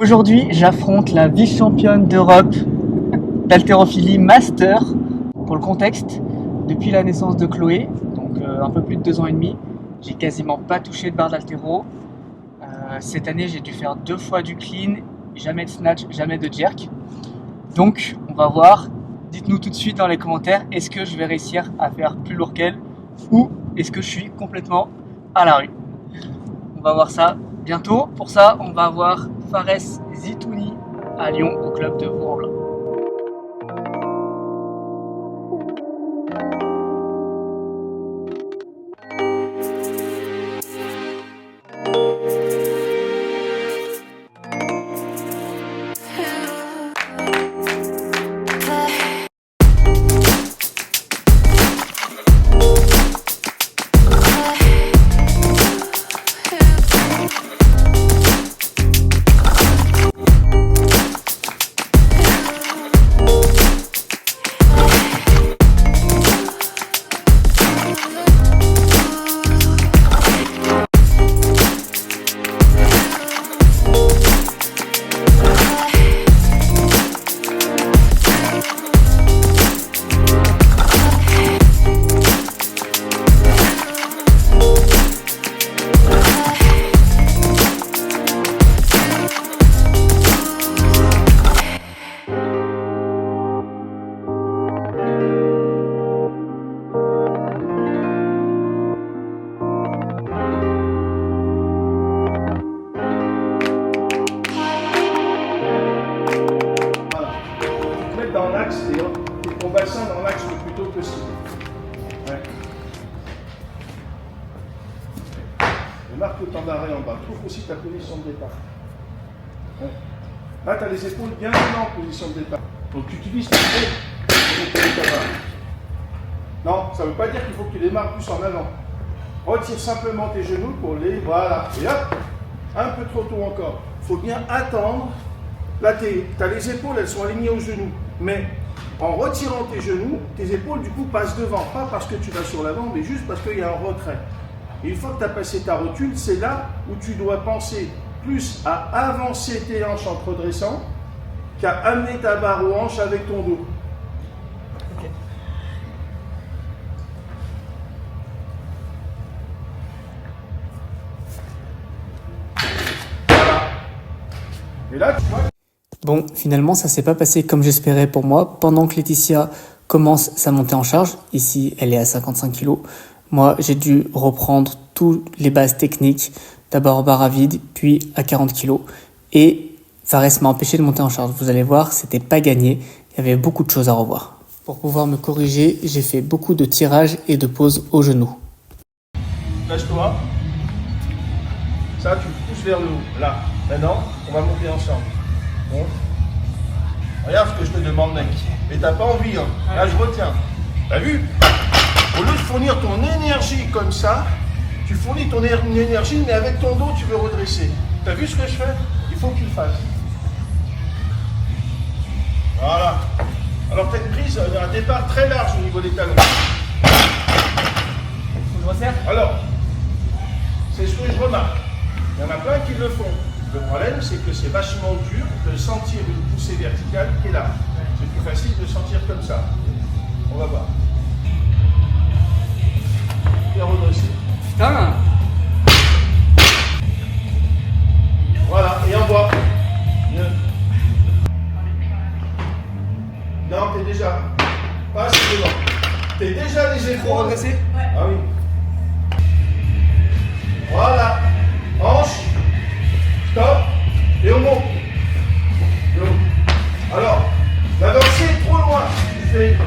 Aujourd'hui, j'affronte la vice-championne d'Europe d'haltérophilie master. Pour le contexte, depuis la naissance de Chloé, donc un peu plus de 2 ans et demi, j'ai quasiment pas touché de barre d'haltéro. Cette année, j'ai dû faire 2 fois du clean, jamais de snatch, jamais de jerk. Donc, on va voir. Dites-nous tout de suite dans les commentaires, est-ce que je vais réussir à faire plus lourd qu'elle ou est-ce que je suis complètement à la rue? On va voir ça bientôt. Pour ça, on va voir Fares Zitouni à Lyon au club de Vaux-en-Velin. Dans l'axe et ton bassin dans l'axe le plus tôt possible. Ouais. Et marque le temps d'arrêt en bas. Trouve aussi ta position de départ. Ouais. Là, tu as les épaules bien en position de départ. Donc tu utilises tes épaules pour te démarrer. Non, ça ne veut pas dire qu'il faut que tu démarres plus en avant. Retire simplement tes genoux pour les... Voilà. Et hop, un peu trop tôt encore. Il faut bien attendre. Là, tu as les épaules, elles sont alignées aux genoux. Mais en retirant tes genoux, tes épaules du coup passent devant. Pas parce que tu vas sur l'avant, mais juste parce qu'il y a un retrait. Et une fois que tu as passé ta rotule, c'est là où tu dois penser plus à avancer tes hanches en te redressant qu'à amener ta barre aux hanches avec ton dos. Okay. Voilà. Et là, tu vois. Bon, finalement, ça s'est pas passé comme j'espérais pour moi. Pendant que Laetitia commence sa montée en charge, ici, elle est à 55 kg. Moi, j'ai dû reprendre toutes les bases techniques, d'abord barre à vide, puis à 40 kg. Et Fares m'a empêché de monter en charge. Vous allez voir, c'était pas gagné. Il y avait beaucoup de choses à revoir. Pour pouvoir me corriger, j'ai fait beaucoup de tirages et de pauses au genou. Lâche-toi. Ça, tu le pousses vers le haut. Là. Maintenant, on va monter ensemble. Bon. Regarde ce que je te demande, mec. Et t'as pas envie, hein. Là, je retiens. T'as vu? Au lieu de fournir ton énergie comme ça, tu fournis ton énergie, mais avec ton dos, tu veux redresser. T'as vu ce que je fais? Il faut que tu le fasses. Voilà. Alors, t'as une prise, un départ très large au niveau des talons. Faut que je resserre? Alors, c'est ce que je remarque. Il y en a plein qui le font. Le problème, c'est que c'est vachement dur de sentir une poussée verticale qui est là. C'est plus facile de sentir comme ça. On va voir. Bien redresser. Putain! Voilà, et en bas. Mieux. Non, t'es déjà pas assez devant. T'es déjà les épaules. Faut redresser? Ah oui. Voilà. Hanche. Stop. Et on monte. Et on... Alors, l'avancée est trop loin. Tu fais.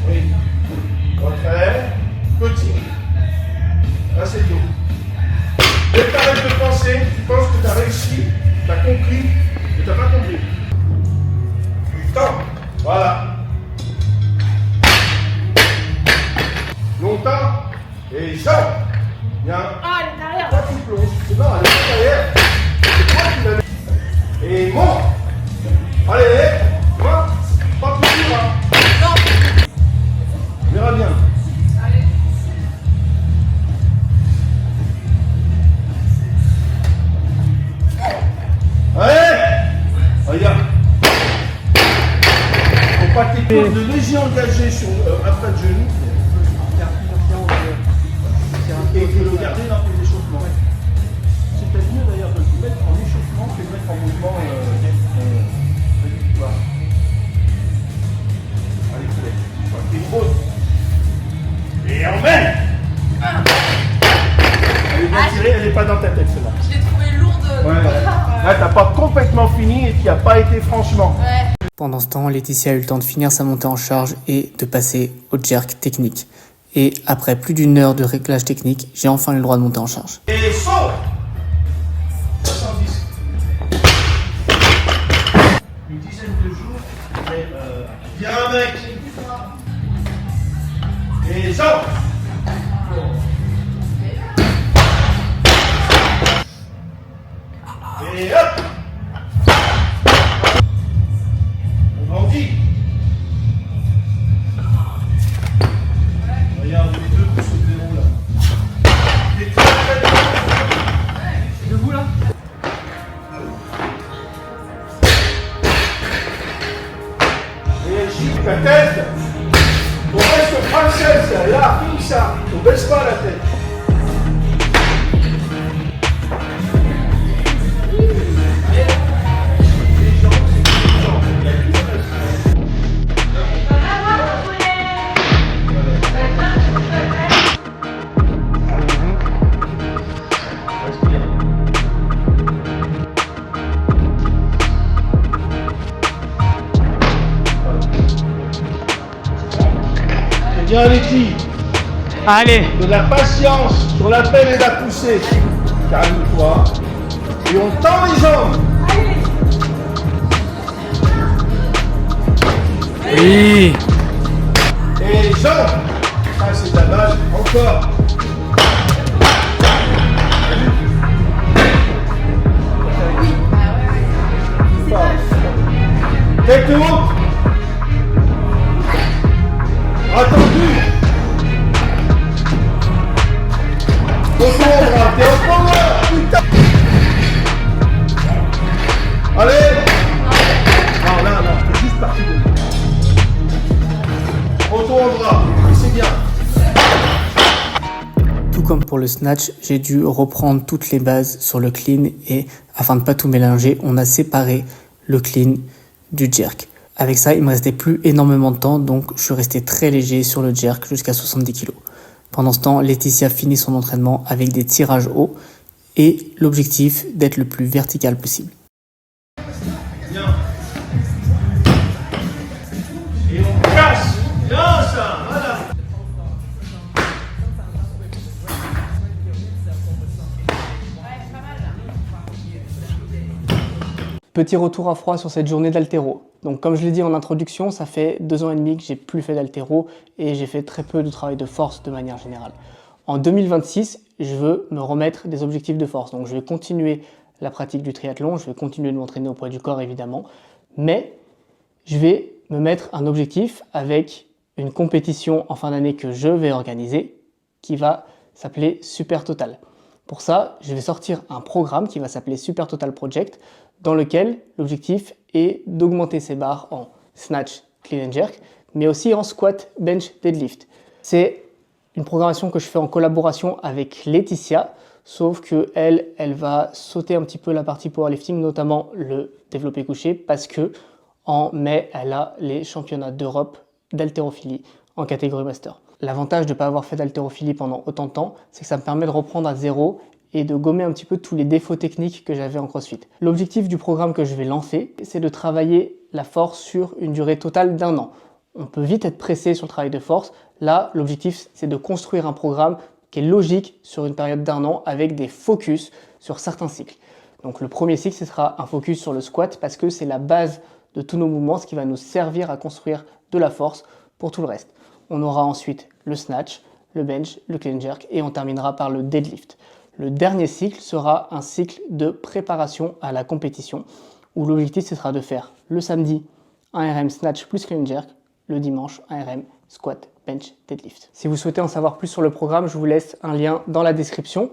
Oui. Retrait. Petit. Assez tôt. Dès que tu arrêtes de penser, tu penses que tu as réussi, tu as compris, mais tu n'as pas compris. Temps. Voilà. Longtemps. Et jump. Bien. Ah, elle est derrière. Toi, tu plonges. C'est bon, elle est derrière. C'est toi qui la mets. Et monte. Allez, toi, pas plus dur. Hein. On verra bien. Allez. Le léger engagé sur un pas de genou et de le garder dans les échauffements. C'est peut-être mieux d'ailleurs de le mettre en échauffement que de le mettre en mouvement. Allez, poulet. Et pose. Et emmène. Elle est bien tirée, elle n'est pas dans ta tête celle-là. Je l'ai trouvée lourde. Ouais. Là, t'as pas complètement fini et tu n'as pas été franchement. Ouais. Pendant ce temps, Laetitia a eu le temps de finir sa montée en charge et de passer au jerk technique. Et après plus d'une heure de réglage technique, j'ai enfin eu le droit de monter en charge. Et saute 70. Une dizaine de jours. Et viens mec. Et saute. Et hop. On grandit. Regarde les deux pouces au zéro là. Les très très bien. Debout là. Et agite la tête. On reste princesse là, comme ça. On baisse pas la tête. Bien les filles, Allez. de la patience sur la peine et la poussée. Calme-toi. Et on tend les jambes. Oui. Et les jambes. Ça c'est de la base. Encore. Tête haute. Attendu. Retour au bras. T'es en power. Putain. Allez. Non, là, t'es juste parti de là. Retour au bras. C'est bien. Tout comme pour le snatch, j'ai dû reprendre toutes les bases sur le clean et afin de pas tout mélanger, on a séparé le clean du jerk. Avec ça, il me restait plus énormément de temps, donc je suis resté très léger sur le jerk jusqu'à 70 kg. Pendant ce temps, Laetitia finit son entraînement avec des tirages hauts et l'objectif d'être le plus vertical possible. Bien. Et on casse. Bien ça. Voilà. Petit retour à froid sur cette journée d'haltéro. Donc comme je l'ai dit en introduction, ça fait 2 ans et demi que j'ai plus fait d'haltéro et j'ai fait très peu de travail de force de manière générale. En 2026, je veux me remettre des objectifs de force. Donc je vais continuer la pratique du triathlon, je vais continuer de m'entraîner au poids du corps évidemment, mais je vais me mettre un objectif avec une compétition en fin d'année que je vais organiser qui va s'appeler Super Total. Pour ça, je vais sortir un programme qui va s'appeler Super Total Project dans lequel l'objectif est d'augmenter ses barres en snatch, clean and jerk, mais aussi en squat, bench, deadlift. C'est une programmation que je fais en collaboration avec Laetitia, sauf que elle va sauter un petit peu la partie powerlifting, notamment le développé couché, parce que en mai, elle a les championnats d'Europe d'haltérophilie en catégorie master. L'avantage de ne pas avoir fait d'haltérophilie pendant autant de temps, c'est que ça me permet de reprendre à zéro et de gommer un petit peu tous les défauts techniques que j'avais en CrossFit. L'objectif du programme que je vais lancer, c'est de travailler la force sur une durée totale d'1 an. On peut vite être pressé sur le travail de force. Là, l'objectif, c'est de construire un programme qui est logique sur une période d'1 an avec des focus sur certains cycles. Donc le premier cycle, ce sera un focus sur le squat parce que c'est la base de tous nos mouvements, ce qui va nous servir à construire de la force pour tout le reste. On aura ensuite le snatch, le bench, le clean jerk et on terminera par le deadlift. Le dernier cycle sera un cycle de préparation à la compétition où l'objectif ce sera de faire le samedi un RM snatch plus clean jerk, le dimanche un RM squat, bench, deadlift. Si vous souhaitez en savoir plus sur le programme, je vous laisse un lien dans la description.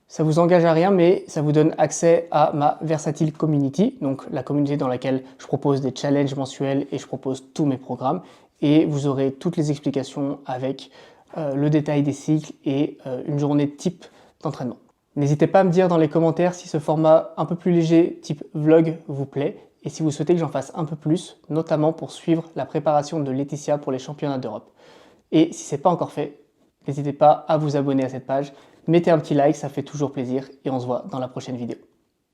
Ça vous engage à rien, mais ça vous donne accès à ma Versatile Community, donc la communauté dans laquelle je propose des challenges mensuels et je propose tous mes programmes. Et vous aurez toutes les explications avec le détail des cycles et une journée type d'entraînement. N'hésitez pas à me dire dans les commentaires si ce format un peu plus léger, type vlog, vous plaît et si vous souhaitez que j'en fasse un peu plus, notamment pour suivre la préparation de Laetitia pour les championnats d'Europe. Et si ce n'est pas encore fait, n'hésitez pas à vous abonner à cette page, mettez un petit like, ça fait toujours plaisir et on se voit dans la prochaine vidéo.